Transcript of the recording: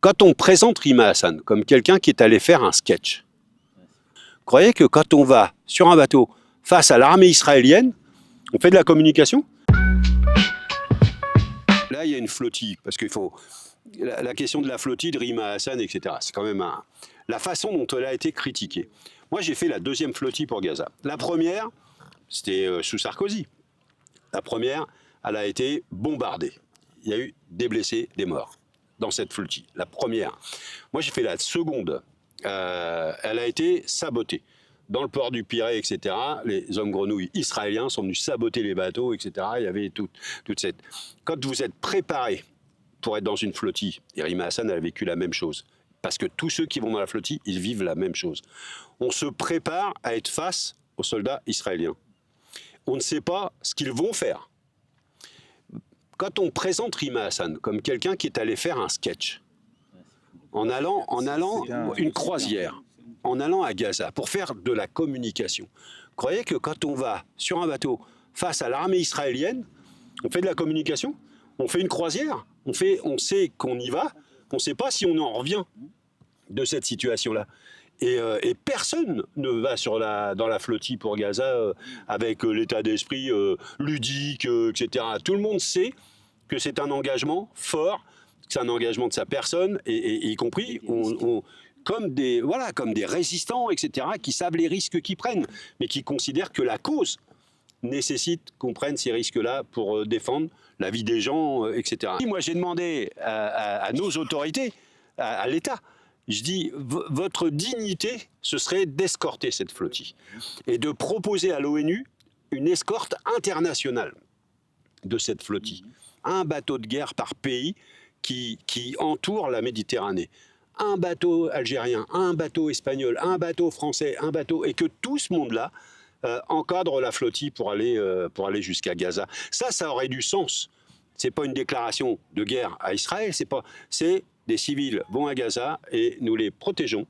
Quand on présente Rima Hassan comme quelqu'un qui est allé faire un sketch, vous croyez que quand on va sur un bateau face à l'armée israélienne, on fait de la communication? Là, il y a une flottille, parce qu'il faut... La question de la flottille, de Rima Hassan, etc., c'est quand même la façon dont elle a été critiquée. Moi, j'ai fait la deuxième flottille pour Gaza. La première, c'était sous Sarkozy. La première, elle a été bombardée. Il y a eu des blessés, des morts dans cette flottille. La première. Moi, j'ai fait la seconde. Elle a été sabotée. Dans le port du Pirée, etc., les hommes grenouilles israéliens sont venus saboter les bateaux, etc. Il y avait toute cette... Quand vous êtes préparé pour être dans une flottille, et Rima Hassan a vécu la même chose, parce que tous ceux qui vont dans la flottille, ils vivent la même chose. On se prépare à être face aux soldats israéliens. On ne sait pas ce qu'ils vont faire. Quand on présente Rima Hassan comme quelqu'un qui est allé faire un sketch, en allant une croisière, en allant à Gaza pour faire de la communication, vous croyez que quand on va sur un bateau face à l'armée israélienne, on fait de la communication? On fait une croisière? On sait qu'on y va, qu'on ne sait pas si on en revient de cette situation-là. Et personne ne va dans la flottille pour Gaza avec l'état d'esprit ludique, etc. Tout le monde sait que c'est un engagement fort, que c'est un engagement de sa personne, et y compris comme des résistants, etc., qui savent les risques qu'ils prennent, mais qui considèrent que la cause nécessite qu'on prenne ces risques-là pour défendre la vie des gens, etc. Moi, j'ai demandé à nos autorités, à l'État, je dis, votre dignité, ce serait d'escorter cette flottille et de proposer à l'ONU une escorte internationale de cette flottille. Un bateau de guerre par pays qui entoure la Méditerranée. Un bateau algérien, un bateau espagnol, un bateau français, un bateau... Et que tout ce monde-là encadre la flottille pour aller jusqu'à Gaza. Ça aurait du sens. C'est pas une déclaration de guerre à Israël, c'est des civils vont à Gaza et nous les protégeons